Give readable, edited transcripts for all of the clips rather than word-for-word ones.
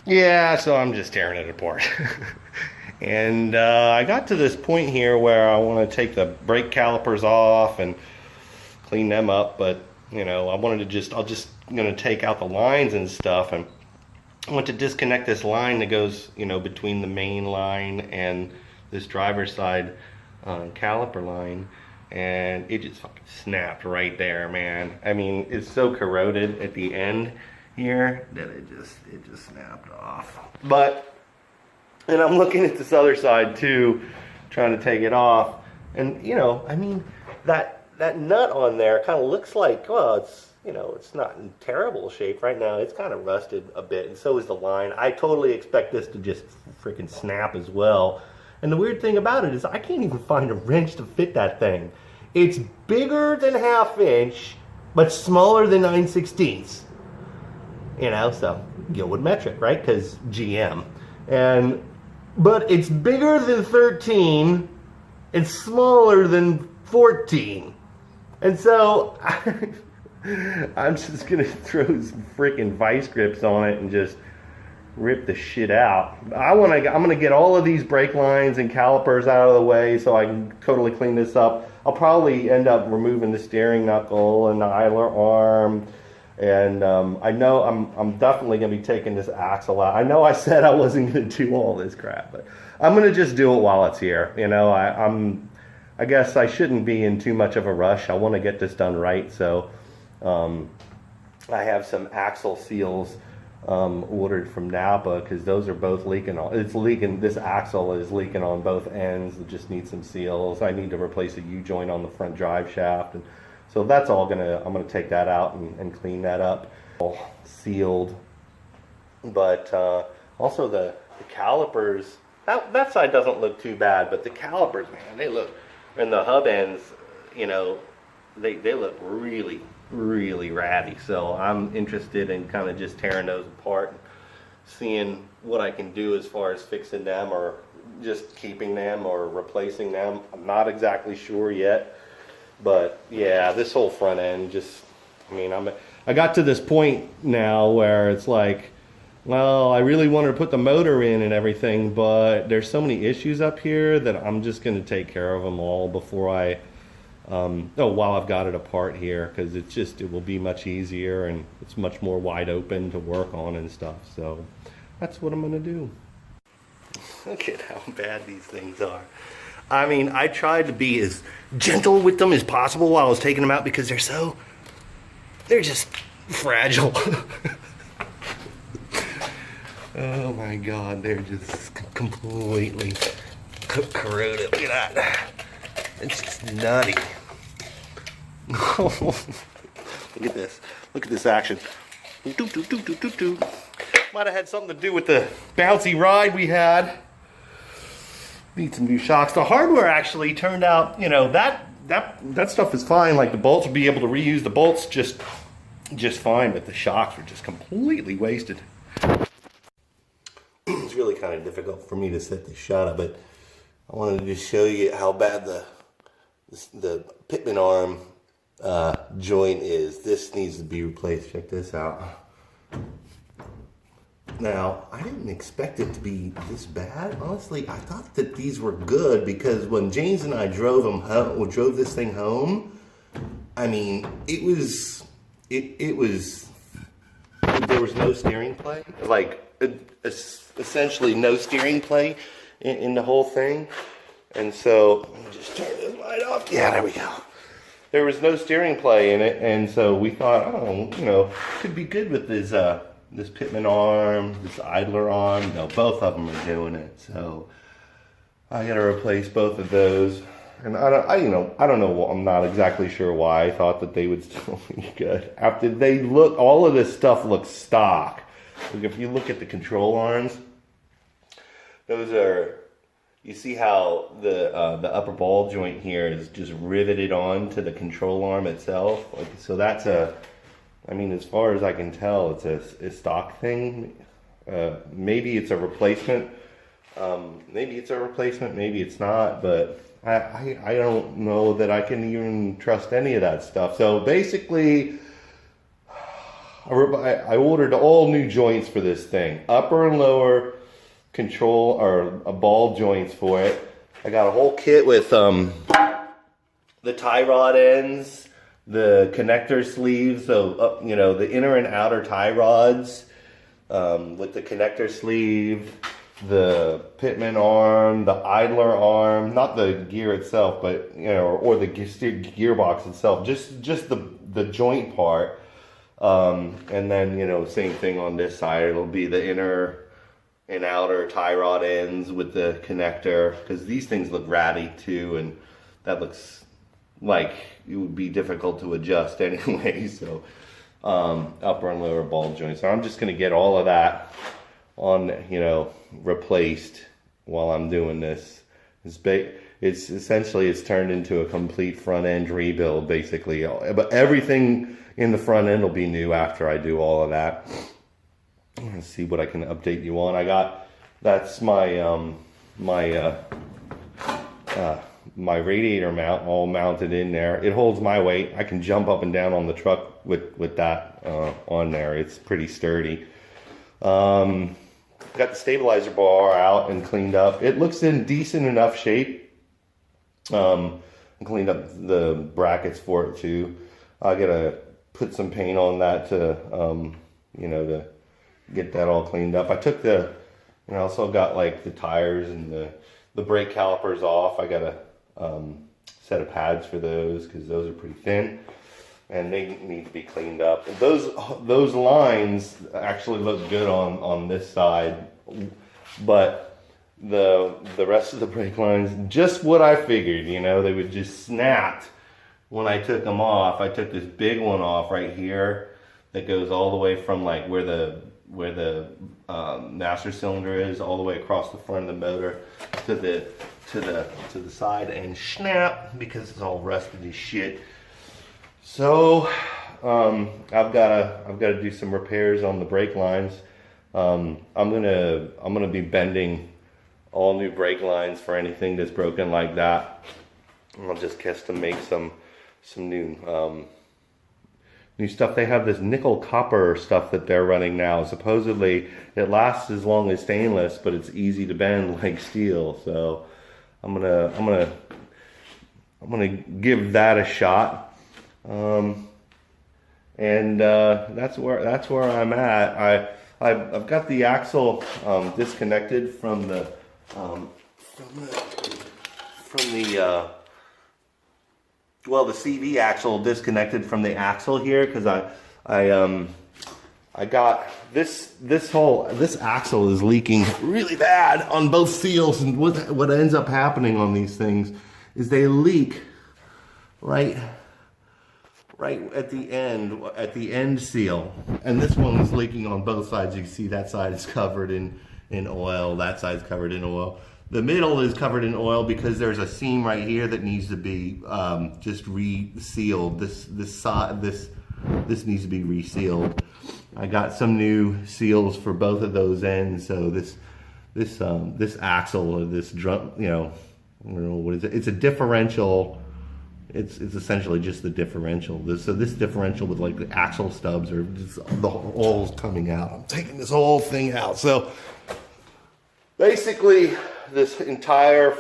Yeah, so I'm just tearing it apart. And I got to this point here where I want to take the brake calipers off and clean them up, but you know, I wanted to I'm just going to take out the lines and stuff, and I want to disconnect this line that goes, you know, between the main line and this driver's side caliper line, and it just fucking snapped right there, man. I mean, it's so corroded at the end here that it just snapped off. But, and I'm looking at this other side too, trying to take it off, and you know, I mean, that nut on there kind of looks like, well, it's, you know, it's not in terrible shape right now. It's kind of rusted a bit, and so is the line. I totally expect this to just freaking snap as well. And the weird thing about it is I can't even find a wrench to fit that thing. It's bigger than 1/2 inch, but smaller than 9/16. You know, so Gilwood metric, right? Because GM. But it's bigger than 13. It's smaller than 14. And so I'm just gonna throw some freaking vice grips on it and just rip the shit out. I'm gonna get all of these brake lines and calipers out of the way so I can totally clean this up. I'll probably end up removing the steering knuckle and the idler arm, and I know I'm definitely gonna be taking this axle out. I know I said I wasn't gonna do all this crap, but I'm gonna just do it while it's here. You know, I guess I shouldn't be in too much of a rush. I want to get this done right, so I have some axle seals ordered from Napa because those are both leaking. It's leaking. This axle is leaking on both ends. It just needs some seals. I need to replace a U-joint on the front drive shaft, and so that's all I'm gonna take that out and clean that up. All sealed, but also the calipers. That side doesn't look too bad, but the calipers, man, they look. And the hub ends, you know, they look really, really ratty. So I'm interested in kind of just tearing those apart and seeing what I can do as far as fixing them or just keeping them or replacing them. I'm not exactly sure yet. But yeah, this whole front end just, I mean, I got to this point now where it's like, well, I really wanted to put the motor in and everything, but there's so many issues up here that I'm just going to take care of them all before while I've got it apart here, because it will be much easier and it's much more wide open to work on and stuff. So that's what I'm going to do. Look at how bad these things are. I mean, I tried to be as gentle with them as possible while I was taking them out because they're just fragile. Oh my God, they're just completely corroded. Look at that. It's just nutty. Look at this. Look at this action. Might have had something to do with the bouncy ride we had. Need some new shocks. The hardware actually turned out, you know, that stuff is fine. Like the bolts, will be able to reuse the bolts just fine, but the shocks were just completely wasted. It's really kind of difficult for me to set this shot up, but I wanted to just show you how bad the pitman arm joint is. This needs to be replaced. Check this out. Now, I didn't expect it to be this bad. Honestly, I thought that these were good because when James and I drove this thing home, I mean, it was there was no steering play. Like, essentially no steering play in the whole thing. And so, let me just turn this light off. Yeah, there we go. There was no steering play in it, and so we thought, oh, you know, could be good with this pitman arm, this idler arm. No, both of them are doing it. So I got to replace both of those. And I don't know. I'm not exactly sure why I thought that they would still be good. After all of this stuff looks stock. Like if you look at the control arms, those are, you see how the upper ball joint here is just riveted on to the control arm itself. Like, so that's I mean, as far as I can tell, it's a stock thing. Maybe it's a replacement. Maybe it's not, but I don't know that I can even trust any of that stuff. So basically, I ordered all new joints for this thing. Upper and lower control or ball joints for it. I got a whole kit with the tie rod ends, the connector sleeves, so you know, the inner and outer tie rods with the connector sleeve, the pitman arm, the idler arm, not the gear itself, but you know, or the gearbox itself, just the joint part. And then, you know, same thing on this side. It'll be the inner and outer tie rod ends with the connector, because these things look ratty too, and that looks like it would be difficult to adjust anyway. So upper and lower ball joints. So I'm just going to get all of that on, you know, replaced while I'm doing this. It's essentially, it's turned into a complete front end rebuild basically, but everything in the front end will be new after I do all of that. Let's see what I can update you on. That's my my radiator mount all mounted in there. It holds my weight. I can jump up and down on the truck with that on there. It's pretty sturdy. Got the stabilizer bar out and cleaned up. It looks in decent enough shape. I cleaned up the brackets for it too. I gotta put some paint on that to you know, to get that all cleaned up. I took I also got like the tires and the brake calipers off. I got a set of pads for those because those are pretty thin and they need to be cleaned up. Those lines actually look good on this side, but the rest of the brake lines, just what I figured, you know, they would just snap when I took them off. I took this big one off right here that goes all the way from like where the master cylinder is all the way across the front of the motor to the side, and snap because it's all rusted as shit. So I've got to do some repairs on the brake lines. I'm gonna be bending all new brake lines for anything that's broken like that. I'll just custom make some new stuff. They have this nickel copper stuff that they're running now. Supposedly it lasts as long as stainless, but it's easy to bend like steel. So I'm gonna give that a shot. That's where I'm at. I've got the axle disconnected from the CV axle disconnected from the axle here, because I got this axle is leaking really bad on both seals, and what ends up happening on these things is they leak right at the end seal, and this one is leaking on both sides. You can see that side is covered in oil, that side's covered in oil. The middle is covered in oil because there's a seam right here that needs to be just re-sealed. This needs to be re-sealed. I got some new seals for both of those ends. So this axle, or this drum, you know, I don't know what is it? It's a differential. It's essentially just the differential. So this differential with like the axle stubs are just the oil's coming out. I'm taking this whole thing out. So basically, this entire...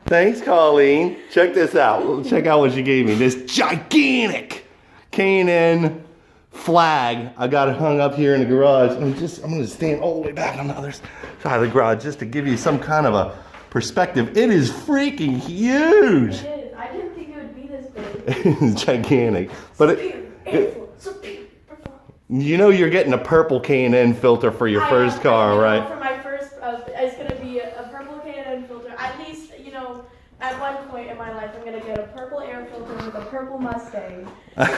Thanks, Colleen. Check this out. Check out what she gave me. This gigantic K&N flag. I got it hung up here in the garage. I'm going to stand all the way back on the other side of the garage just to give you some kind of a perspective. It is freaking huge. It is. I didn't think it would be this big. It's gigantic. But you know you're getting a purple K&N filter for your first car, right? For my first, it's going to be a purple K&N filter. At least, you know, at one point in my life, I'm going to get a purple air filter with a purple Mustang. With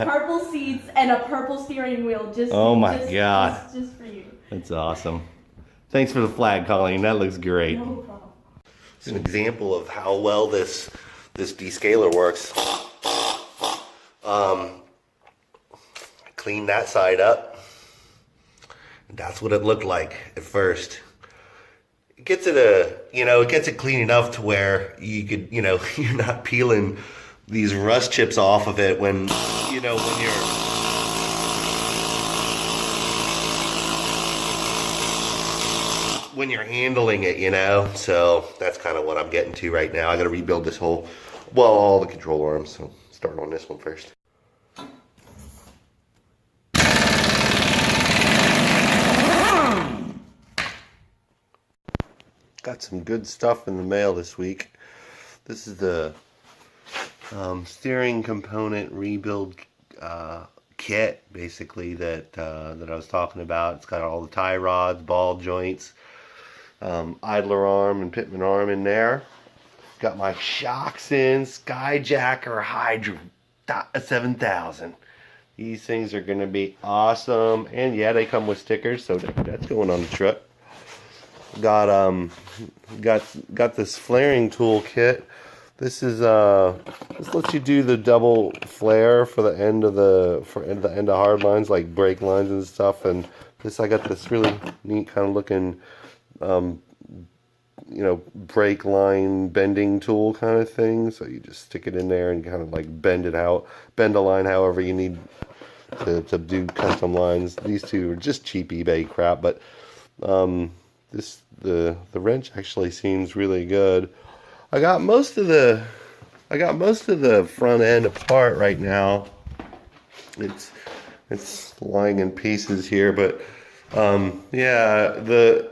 purple seats and a purple steering wheel. Oh my God. Just for you. That's awesome. Thanks for the flag, Colleen. That looks great. No problem. It's an example of how well this descaler works. I cleaned that side up. That's what it looked like at first. It gets it clean enough to where you could, you know, you're not peeling these rust chips off of it when you're when you're handling it, you know. So that's kind of what I'm getting to right now. I got to rebuild this whole, well, all the control arms. So start on this one first. Got some good stuff in the mail this week. This is the steering component rebuild kit, basically, that I was talking about. It's got all the tie rods, ball joints, idler arm and pitman arm in there. Got my shocks in, Skyjacker Hydra 7000. These things are going to be awesome, and yeah, they come with stickers, so that's going on the truck. Got this flaring tool kit. This is this lets you do the double flare for the end of the end of hard lines, like brake lines and stuff. And this, I got this really neat kind of looking you know, brake line bending tool kind of thing. So you just stick it in there and kind of like bend a line however you need to do custom lines. These two are just cheap eBay crap, but the wrench actually seems really good. I got most of the front end apart right now. It's lying in pieces here, but yeah, the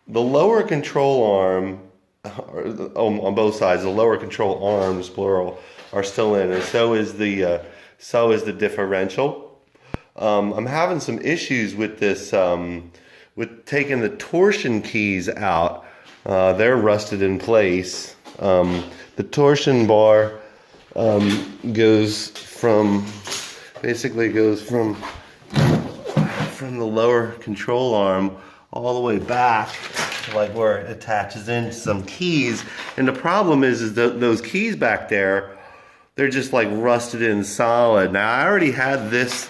lower control arm on both sides, the lower control arms plural, are still in, and so is the differential. I'm having some issues with this with taking the torsion keys out. They're rusted in place. The torsion bar goes from the lower control arm all the way back to like where it attaches into some keys. And the problem is those keys back there, they're just like rusted in solid. Now I already had this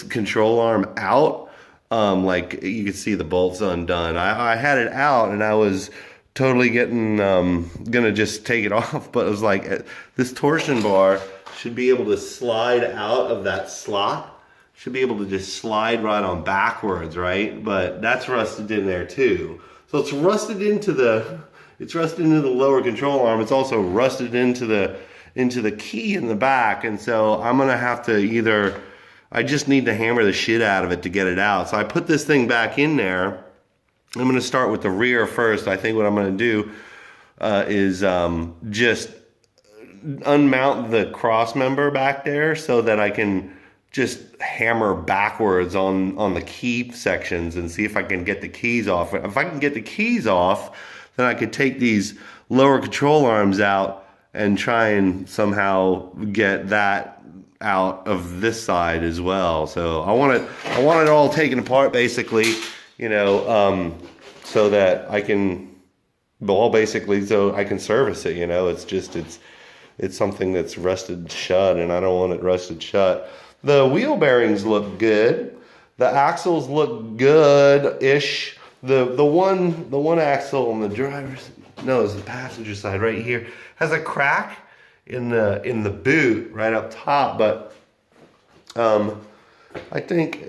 control arm out. Like you could see the bolts undone. I had it out and I was totally gonna just take it off, but it was like this torsion bar should be able to slide out of that slot. Should be able to just slide right on backwards, right? But that's rusted in there too. So it's rusted into the lower control arm. It's also rusted into the key in the back, and so I'm gonna have to I just need to hammer the shit out of it to get it out. So I put this thing back in there. I'm going to start with the rear first. I think what I'm going to do is just unmount the cross member back there so that I can just hammer backwards on the key sections and see if I can get the keys off. If I can get the keys off, then I could take these lower control arms out and try and somehow get that out of this side as well. So I want it all taken apart, basically, you know, so that I can, so I can service it. You know, it's something that's rusted shut, and I don't want it rusted shut. The wheel bearings look good. The axles look good-ish. The one axle on the the passenger side right here has a crack in the boot right up top, but I think,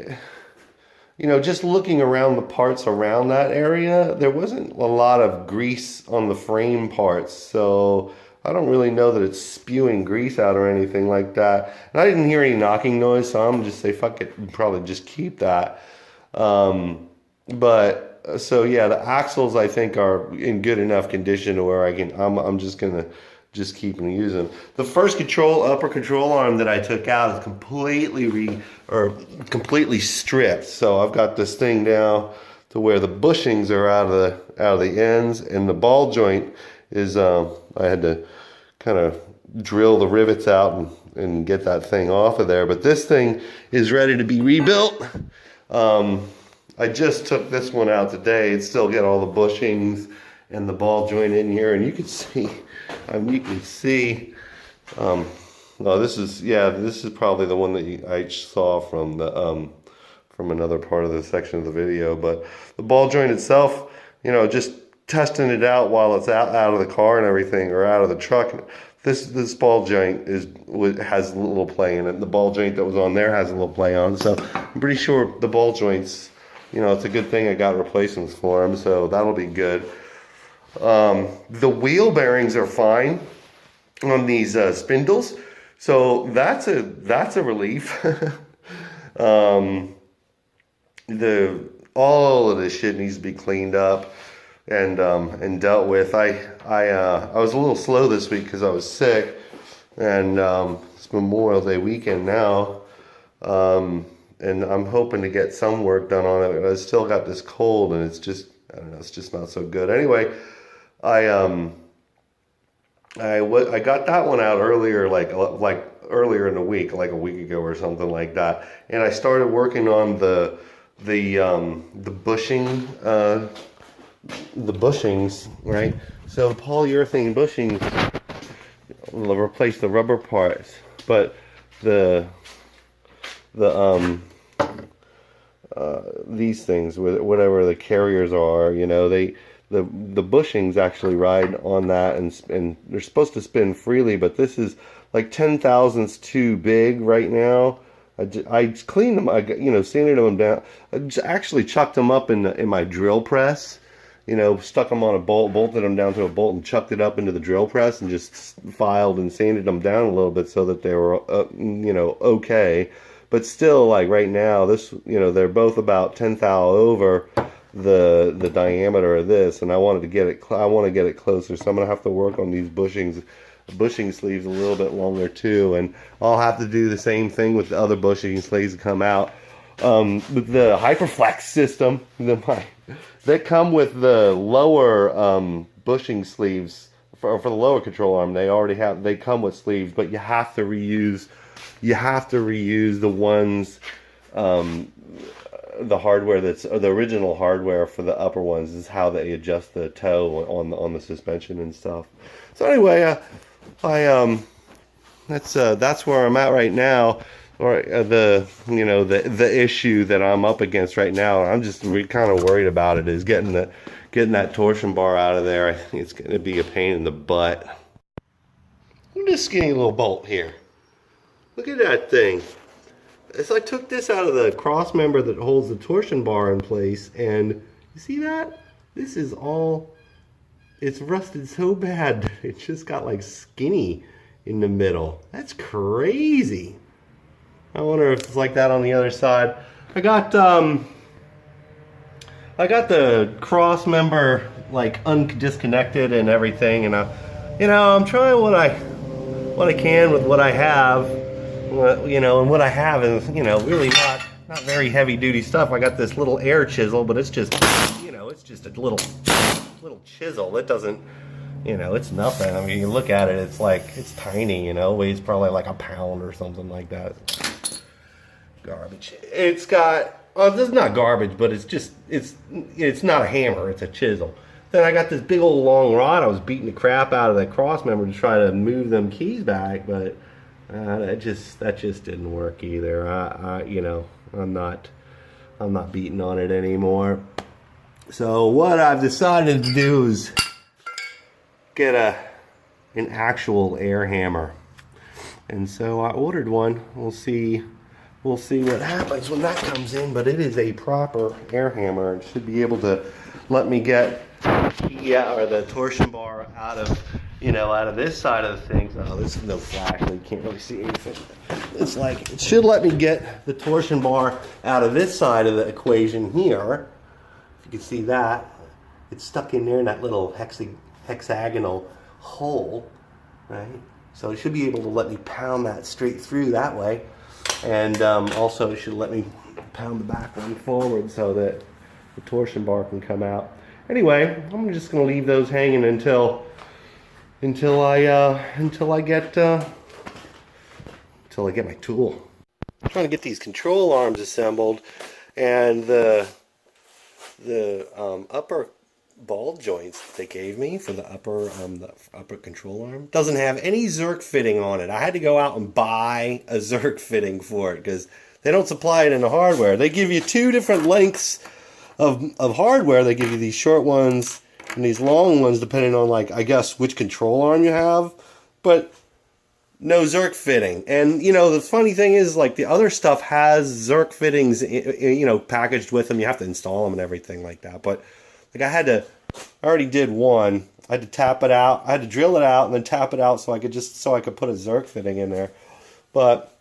you know, just looking around the parts around that area, there wasn't a lot of grease on the frame parts, so I don't really know that it's spewing grease out or anything like that. And I didn't hear any knocking noise, so I'm gonna just say fuck it and probably just keep that. But so yeah, the axles I think are in good enough condition to where I'm just gonna keep and use them. The first upper control arm that I took out is completely stripped. So I've got this thing now to where the bushings are out of the ends, and the ball joint is I had to kind of drill the rivets out and get that thing off of there. But this thing is ready to be rebuilt. I just took this one out today. It's still got all the bushings and the ball joint in here, and you can see. No, this is probably the one that I saw from another part of the section of the video. But the ball joint itself, you know, just testing it out while it's out of the car and everything, or out of the truck. This ball joint has a little play in it. The ball joint that was on there has a little play on. So I'm pretty sure the ball joints you know, it's a good thing I got replacements for them, so that'll be good. The wheel bearings are fine on these spindles, so that's a relief. All of this shit needs to be cleaned up and dealt with. I was a little slow this week because I was sick, and it's Memorial Day weekend now, and I'm hoping to get some work done on it. But I still got this cold, and it's just, I don't know, it's just not so good. Anyway, I got that one out earlier, like earlier in the week, like a week ago or something like that, and I started working on the bushing, the bushings, right? So the polyurethane bushings will replace the rubber parts, but these things, whatever the carriers are, you know, the bushings actually ride on that, and they're supposed to spin freely, but this is like 10 thousandths too big right now. I cleaned them, you know, sanded them down. I actually chucked them up in my drill press, you know, stuck them on a bolt, bolted them down to a bolt, and chucked it up into the drill press, and just filed and sanded them down a little bit so that they were, you know, okay. But still, like right now, this, you know, they're both about 10 thou over the diameter of this, and I wanted to get it. I want to get it closer, so I'm gonna have to work on these bushing sleeves a little bit longer too, and I'll have to do the same thing with the other bushing sleeves that come out. With the Hyperflex system, they come with the lower bushing sleeves for the lower control arm. They come with sleeves, but you have to reuse the ones, the hardware that's the original hardware for the upper ones is how they adjust the toe on the suspension and stuff. So anyway, that's where I'm at right now, or the issue that I'm up against right now. I'm just kind of worried about it is getting that torsion bar out of there. I think it's going to be a pain in the butt. Look at this skinny little bolt here. Look at that thing. So I took this out of the cross member that holds the torsion bar in place, and you see that? This is all, it's rusted so bad, it just got like skinny in the middle. That's crazy. I wonder if it's like that on the other side. I got the cross member like disconnected and everything, and I'm trying what I can with what I have. You know, and what I have is, you know, really not very heavy duty stuff. I got this little air chisel, but it's just, you know, it's just a little chisel. It doesn't, you know, it's nothing. I mean, you look at it, it's like, it's tiny, you know, weighs probably like a pound or something like that. Garbage. It's got, this is not garbage, but it's just, it's not a hammer, it's a chisel. Then I got this big old long rod. I was beating the crap out of that cross member to try to move them keys back, but that just didn't work either. You know, I'm not beating on it anymore. So what I've decided to do is get an actual air hammer, and so I ordered one. We'll see what happens when that comes in. But it is a proper air hammer. It should be able to let me get the torsion bar out of this side of the thing. Oh, this is no flash, so you can't really see anything. It's like, it should let me get the torsion bar out of this side of the equation here. If you can see that, it's stuck in there in that little hexagonal hole, right? So it should be able to let me pound that straight through that way. And also it should let me pound the back one forward so that the torsion bar can come out. Anyway, I'm just going to leave those hanging until I get my tool. I'm trying to get these control arms assembled, and the upper ball joints that they gave me for the upper control arm doesn't have any Zerk fitting on it. I had to go out and buy a Zerk fitting for it because they don't supply it in the hardware. They give you two different lengths of hardware. They give you these short ones and these long ones depending on, like, I guess which control arm you have, but no Zerk fitting. And, you know, the funny thing is, like, the other stuff has Zerk fittings, you know, packaged with them. You have to install them and everything like that. But, like, I already did one. I had to tap it out. I had to drill it out and then tap it out so I could put a Zerk fitting in there. But,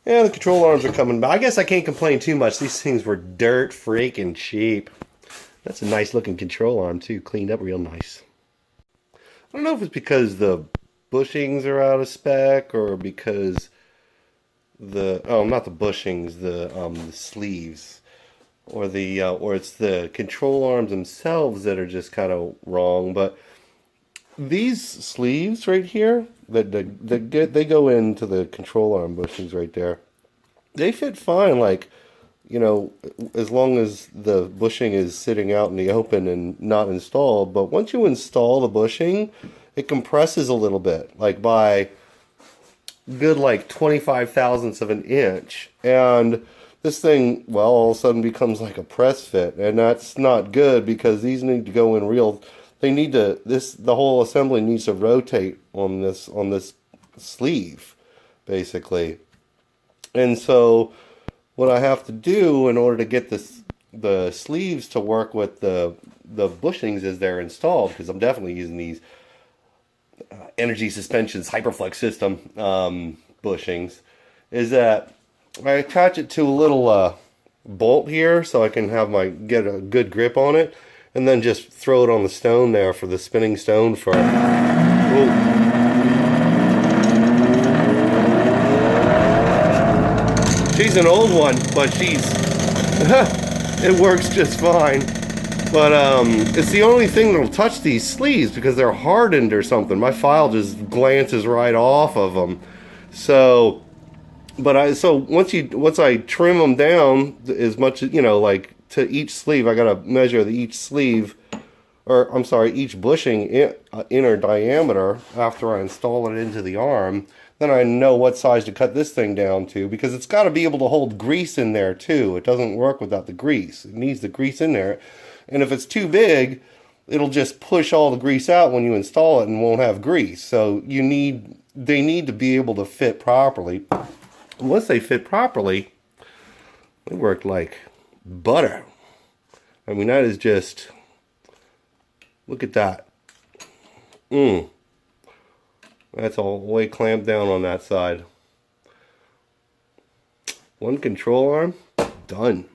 yeah, the control arms are coming back. I guess I can't complain too much. These things were dirt freaking cheap. That's a nice looking control arm, too. Cleaned up real nice. I don't know if it's because the bushings are out of spec or because not the bushings, the sleeves, or it's the control arms themselves that are just kind of wrong. But these sleeves right here they go into the control arm bushings right there. They fit fine, like, you know, as long as the bushing is sitting out in the open and not installed. But once you install the bushing, it compresses a little bit, like by good like 25 thousandths of an inch. And this thing, well, all of a sudden becomes like a press fit. And that's not good because these need to go in real, the whole assembly needs to rotate on this sleeve, basically. And so what I have to do in order to get the sleeves to work with the bushings as they're installed, because I'm definitely using these Energy Suspensions Hyperflex System bushings, is that I attach it to a little bolt here so I can get a good grip on it, and then just throw it on the stone there for the spinning stone for. She's an old one, but it works just fine. But it's the only thing that'll touch these sleeves because they're hardened or something. My file just glances right off of them. So, once I trim them down as much as, you know, like to each sleeve, I gotta measure each sleeve, or I'm sorry, each bushing inner diameter after I install it into the arm. Then I know what size to cut this thing down to, because it's got to be able to hold grease in there too. It doesn't work without the grease. It needs the grease in there. And if it's too big, it'll just push all the grease out when you install it and won't have grease. So they need to be able to fit properly. And once they fit properly, they work like butter. I mean, that is just, look at that. That's all the way clamped down on that side. One control arm, done.